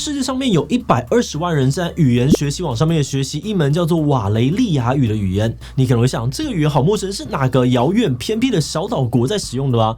世界上面有120万人在语言学习网上面学习一门叫做瓦雷利亚语的语言。你可能会想，这个语言好陌生，是哪个遥远偏僻的小岛国在使用的吗？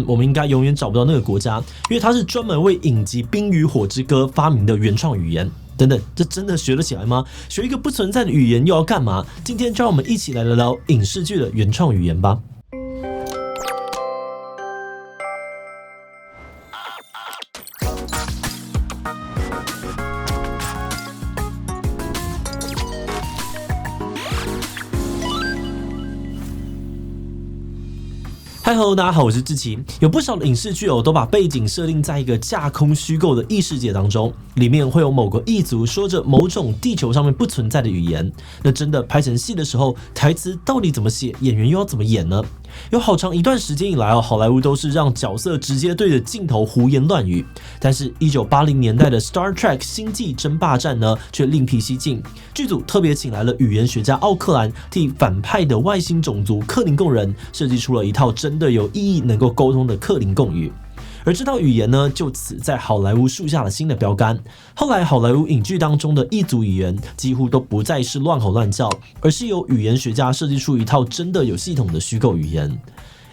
我们应该永远找不到那个国家，因为它是专门为影集《冰与火之歌》发明的原创语言。等等，这真的学得起来吗？学一个不存在的语言又要干嘛？今天就让我们一起来聊聊影视剧的原创语言吧。嗨喽，大家好，我是志奇。有不少的影视剧都把背景设定在一个架空虚构的异世界当中，里面会有某个异族说着某种地球上面不存在的语言。那真的拍成戏的时候，台词到底怎么写，演员又要怎么演呢？有好长一段时间以来好莱坞都是让角色直接对着镜头胡言乱语。但是1980年代的 Star Trek 星际争霸战呢，却另辟蹊径。剧组特别请来了语言学家奥克兰，替反派的外星种族克林贡人设计出了一套真的有意义、能够沟通的克林贡语。而这套语言呢，就此在好莱坞树下了新的标杆。后来好莱坞影剧当中的异族语言几乎都不再是乱吼乱叫，而是由语言学家设计出一套真的有系统的虚构语言。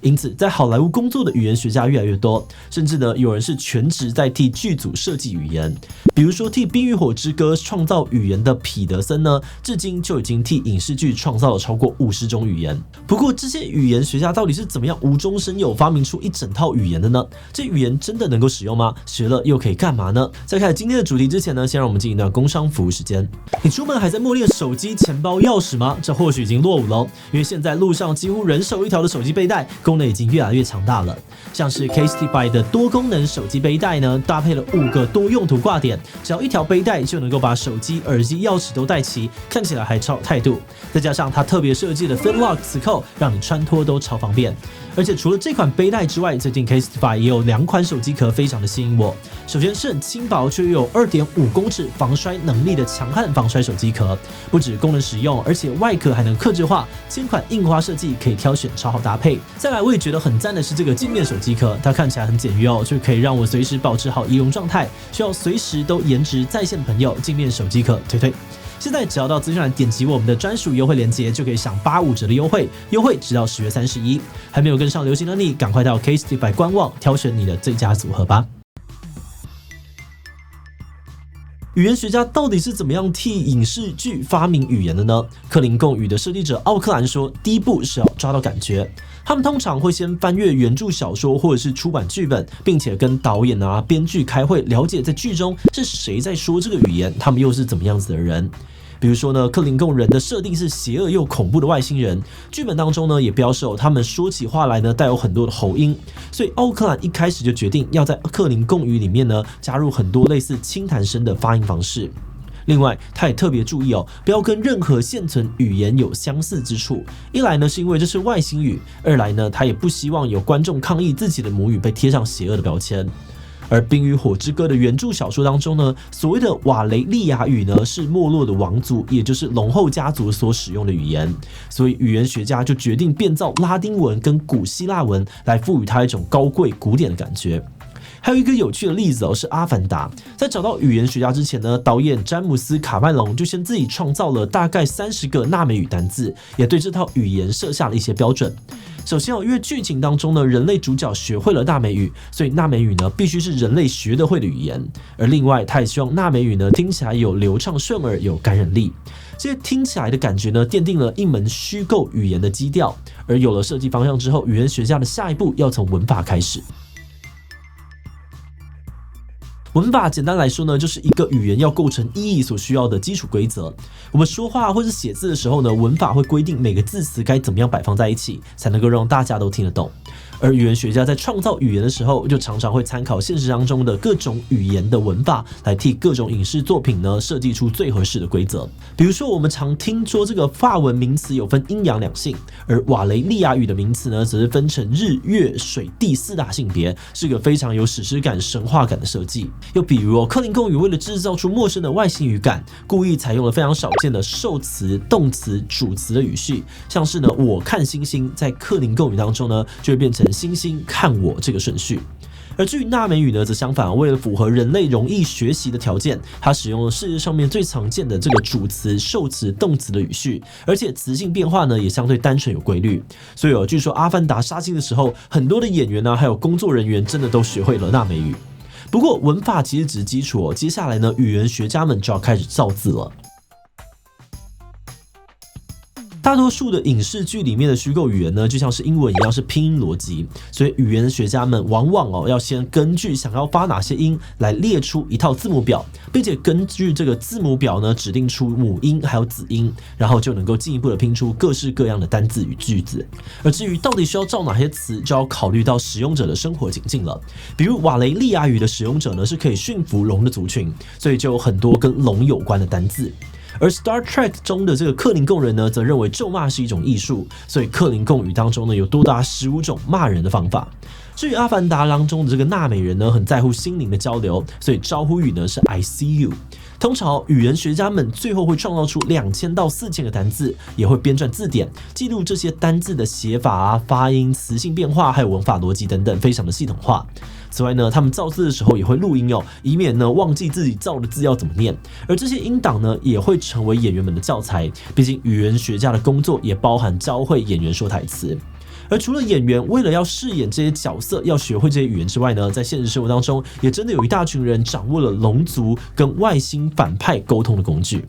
因此在好莱坞工作的语言学家越来越多，甚至呢有人是全职在替剧组设计语言。比如说替《冰与火之歌》创造语言的彼得森呢，至今就已经替影视剧创造了超过50种语言。不过这些语言学家到底是怎么样无中生有发明出一整套语言的呢？这语言真的能够使用吗？学了又可以干嘛呢？在开始今天的主题之前呢，先让我们进行一段工商服务时间。你出门还在默念手机、钱包、钥匙吗？这或许已经落伍了，因为现在路上几乎人手一条的手机背带功能已经越来越强大了。像是 Casetify 的多功能手机背带呢，搭配了5个多用途挂点，只要一条背带就能够把手机、耳机、钥匙都带齐，看起来还超有态度。再加上它特别设计的 FitLock 磁扣，让你穿脱都超方便。而且除了这款背带之外，最近 Casetify 也有2款手机壳非常的吸引我。首先是很轻薄却又有2.5公尺防摔能力的强悍防摔手机壳，不止功能实用，而且外壳还能客制化，1000款印花设计可以挑选，超好搭配。再来我也觉得很赞的是这个镜面手机壳，它看起来很简约就可以让我随时保持好仪容状态，需要随时都颜值在线的朋友，镜面手机壳推推。现在只要到资讯栏点击我们的专属优惠链接，就可以享85折的优惠，优惠直到10月31。还没有跟上流行的你，赶快到 Casetify 官网挑选你的最佳组合吧。语言学家到底是怎么样替影视剧发明语言的呢？克林贡语的设计者奥克兰说，第一步是要抓到感觉。他们通常会先翻阅原著小说或者是出版剧本，并且跟导演编剧开会，了解在剧中是谁在说这个语言，他们又是怎么样子的人。比如说呢，克林贡人的设定是邪恶又恐怖的外星人，剧本当中呢也标示他们说起话来呢带有很多的喉音，所以奥克兰一开始就决定要在克林贡语里面呢加入很多类似轻弹声的发音方式。另外，他也特别注意不要跟任何现存语言有相似之处。一来呢，是因为这是外星语；二来呢，他也不希望有观众抗议自己的母语被贴上邪恶的标签。而《冰与火之歌》的原著小说当中呢，所谓的瓦雷利亚语呢，是没落的王族，也就是龙后家族所使用的语言。所以语言学家就决定变造拉丁文跟古希腊文，来赋予它一种高贵古典的感觉。还有一个有趣的例子是《阿凡达》。在找到语言学家之前呢，导演詹姆斯·卡麦隆就先自己创造了大概30个纳美语单字，也对这套语言设下了一些标准。首先因为剧情当中呢，人类主角学会了纳美语，所以纳美语呢必须是人类学得会的语言。而另外，他也希望纳美语呢听起来有流畅顺耳，有感染力。这些听起来的感觉呢，奠定了一门虚构语言的基调。而有了设计方向之后，语言学家的下一步要从文法开始。文法简单来说呢，就是一个语言要构成意义所需要的基础规则。我们说话或是写字的时候呢，文法会规定每个字词该怎么样摆放在一起，才能够让大家都听得懂。而语言学家在创造语言的时候，就常常会参考现实当中的各种语言的文法，来替各种影视作品呢设计出最合适的规则。比如说，我们常听说这个法文名词有分阴阳两性，而瓦雷利亚语的名词呢，则是分成日、月、水、地4大性别，是个非常有史诗感、神话感的设计。又比如克林贡语为了制造出陌生的外星语感，故意采用了非常少见的受词、动词、主词的语序，像是呢，我看星星，在克林贡语当中呢，就会变成星星看我这个顺序。而至于纳美语呢，则相反，为了符合人类容易学习的条件，它使用了世界上面最常见的这个主词、受词、动词的语序，而且词性变化呢也相对单纯有规律。所以据说《阿凡达》杀青的时候，很多的演员呢，还有工作人员真的都学会了纳美语。不过文法其实只是基础接下来呢，语言学家们就要开始造字了。大多数的影视剧里面的虚构语言呢，就像是英文一样是拼音逻辑，所以语言学家们往往要先根据想要发哪些音来列出一套字母表，并且根据这个字母表呢指定出母音还有子音，然后就能够进一步的拼出各式各样的单字与句子。而至于到底需要造哪些词，就要考虑到使用者的生活情境了。比如瓦雷利亚语的使用者呢是可以驯服龙的族群，所以就有很多跟龙有关的单字。而 Star Trek 中的这个克林贡人呢，则认为咒骂是一种艺术，所以克林贡语当中呢有多达15种骂人的方法。至于阿凡达当中的这个纳美人呢，很在乎心灵的交流，所以招呼语呢是 I see you。通常语言学家们最后会创造出2000到4000个单字，也会编撰字典，记录这些单字的写法发音、词性变化，还有文法逻辑等等，非常的系统化。此外呢，他们造字的时候也会录音以免呢忘记自己造的字要怎么念。而这些音档呢，也会成为演员们的教材。毕竟语言学家的工作也包含教会演员说台词。而除了演员为了要饰演这些角色，要学会这些语言之外呢，在现实生活当中，也真的有一大群人掌握了龙族跟外星反派沟通的工具。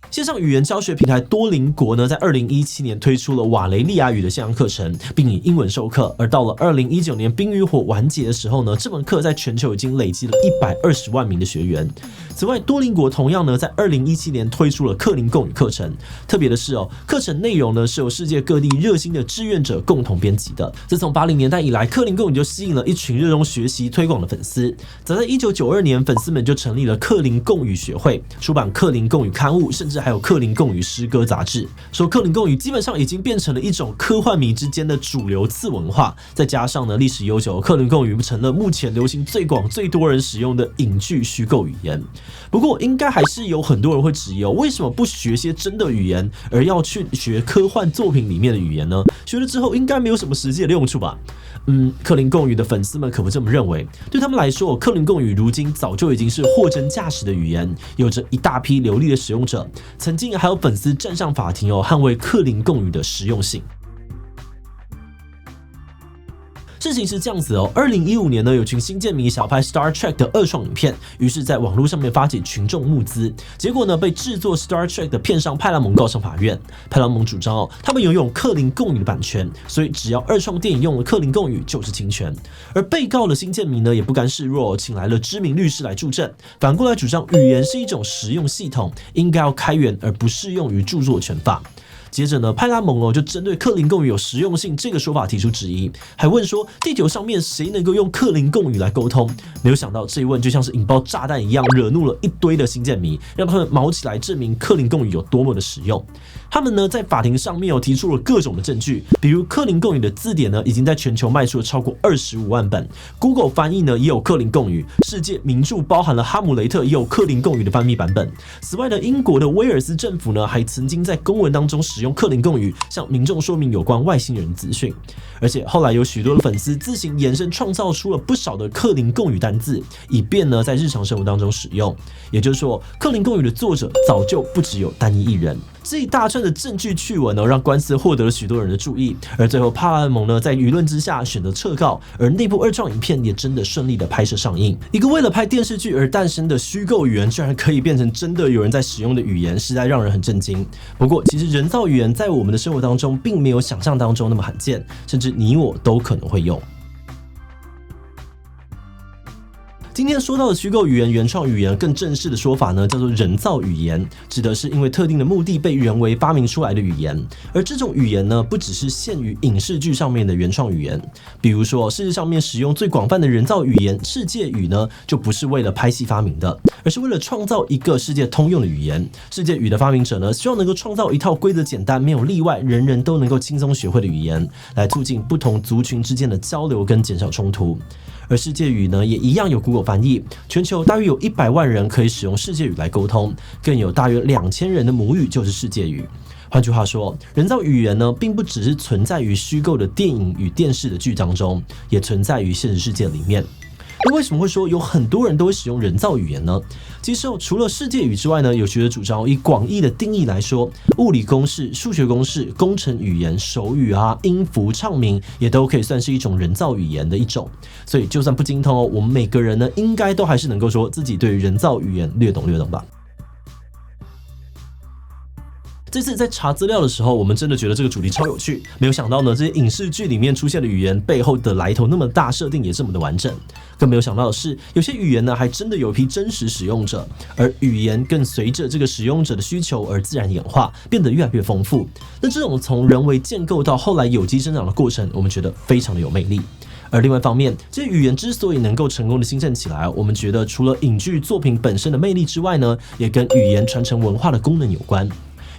线上语言教学平台多邻国呢，在2017年推出了瓦雷利亚语的线上课程，并以英文授课。而到了2019年冰与火完结的时候呢，这门课在全球已经累积了120万名的学员。此外，多邻国同样呢，在2017年推出了克林贡语课程。特别的是课程内容呢是由世界各地热心的志愿者共同编辑的。自从80年代以来，克林贡语就吸引了一群热衷学习推广的粉丝。早在1992年，粉丝们就成立了克林贡语学会，出版克林贡语刊物，甚至还有克林贡语诗歌杂志。说克林贡语基本上已经变成了一种科幻迷之间的主流次文化，再加上呢历史悠久，克林贡语成了目前流行最广、最多人使用的影剧虚构语言。不过，应该还是有很多人会质疑为什么不学些真的语言，而要去学科幻作品里面的语言呢？学了之后应该没有什么实际的用处吧？克林贡语的粉丝们可不这么认为。对他们来说，克林贡语如今早就已经是货真价实的语言，有着一大批流利的使用者。曾经还有粉丝站上法庭捍卫克林贡语的实用性。事情是这样子2015年呢，有群新建迷想要拍 Star Trek 的二创影片，于是在网络上面发起群众募资，结果呢被制作 Star Trek 的片商派拉蒙告上法院。派拉蒙主张他们拥有克林贡语的版权，所以只要二创电影用了克林贡语就是侵权。而被告的新建迷呢也不甘示弱，请来了知名律师来助阵，反过来主张语言是一种实用系统，应该要开源而不适用于著作权法。接着呢，派拉蒙就针对克林贡语有实用性这个说法提出质疑，还问说地球上面谁能够用克林贡语来沟通？没有想到这一问就像是引爆炸弹一样，惹怒了一堆的新建迷，让他们毛起来证明克林贡语有多么的实用。他们呢在法庭上面提出了各种的证据，比如克林贡语的字典呢已经在全球卖出了超过25万本 ，Google 翻译呢也有克林贡语，世界名著包含了《哈姆雷特》也有克林贡语的翻译版本。此外呢，英国的威尔斯政府呢还曾经在公文当中使用克林贡语向民众说明有关外星人资讯，而且后来有许多的粉丝自行延伸创造出了不少的克林贡语单字，以便呢在日常生活当中使用。也就是说，克林贡语的作者早就不只有单一一人。这一大串的证据趣闻让官司获得了许多人的注意，而最后派拉蒙呢在舆论之下选择撤告，而那部二创影片也真的顺利的拍摄上映。一个为了拍电视剧而诞生的虚构语言，居然可以变成真的有人在使用的语言，实在让人很震惊。不过，其实人造语言在我们的生活当中，并没有想象当中那么罕见，甚至你我都可能会用。今天说到的虚构语言、原创语言，更正式的说法呢，叫做人造语言，指的是因为特定的目的被人为发明出来的语言。而这种语言呢，不只是限于影视剧上面的原创语言，比如说世界上面使用最广泛的人造语言世界语呢，就不是为了拍戏发明的，而是为了创造一个世界通用的语言。世界语的发明者呢，希望能够创造一套规则简单、没有例外、人人都能够轻松学会的语言，来促进不同族群之间的交流跟减少冲突。而世界语呢，也一样有 Google 翻译，全球大约有100万人可以使用世界语来沟通，更有大约2000人的母语就是世界语。换句话说，人造语言呢，并不只是存在于虚构的电影与电视的剧当中，也存在于现实世界里面。那为什么会说有很多人都会使用人造语言呢？其实除了世界语之外呢，有学者主张以广义的定义来说，物理公式、数学公式、工程语言、手语音符、唱名也都可以算是一种人造语言的一种。所以就算不精通我们每个人呢，应该都还是能够说自己对于人造语言略懂吧。这次在查资料的时候，我们真的觉得这个主题超有趣，没有想到呢，这些影视剧里面出现的语言背后的来头那么大，设定也这么的完整。更没有想到的是，有些语言呢还真的有一批真实使用者，而语言更随着这个使用者的需求而自然演化，变得越来越丰富。那这种从人为建构到后来有机生长的过程，我们觉得非常的有魅力。而另外一方面，这些语言之所以能够成功的兴盛起来，我们觉得除了影剧作品本身的魅力之外呢，也跟语言传承文化的功能有关。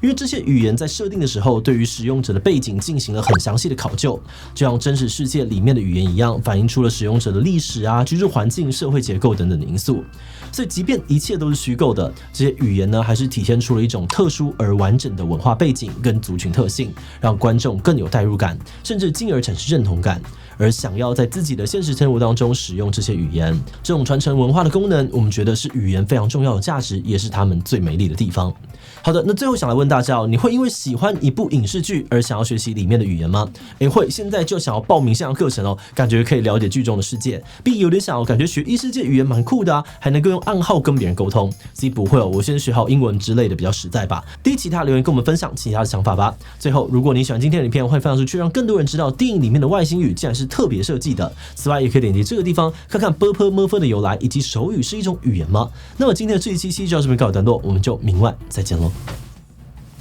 因为这些语言在设定的时候，对于使用者的背景进行了很详细的考究，就像真实世界里面的语言一样，反映出了使用者的历史居住环境、社会结构等等的因素。所以，即便一切都是虚构的，这些语言呢，还是体现出了一种特殊而完整的文化背景跟族群特性，让观众更有代入感，甚至进而产生认同感。而想要在自己的现实生活当中使用这些语言，这种传承文化的功能，我们觉得是语言非常重要的价值，也是他们最美丽的地方。好的，那最后想来问大家你会因为喜欢一部影视剧而想要学习里面的语言吗？会，现在就想要报名线上课程感觉可以了解剧中的世界。并有点想要感觉学异世界语言蛮酷的还能够用暗号跟别人沟通。自己不会我先学好英文之类的比较实在吧。第一其他留言跟我们分享其他的想法吧。最后，如果你喜欢今天的影片，欢迎分享出去，让更多人知道电影里面的外星语竟然是特别设计的。此外，也可以点击这个地方看看 /murph 的由来，以及手语是一种语言吗？那么今天的这一期就到这边告一段落，我们就明晚再见喽。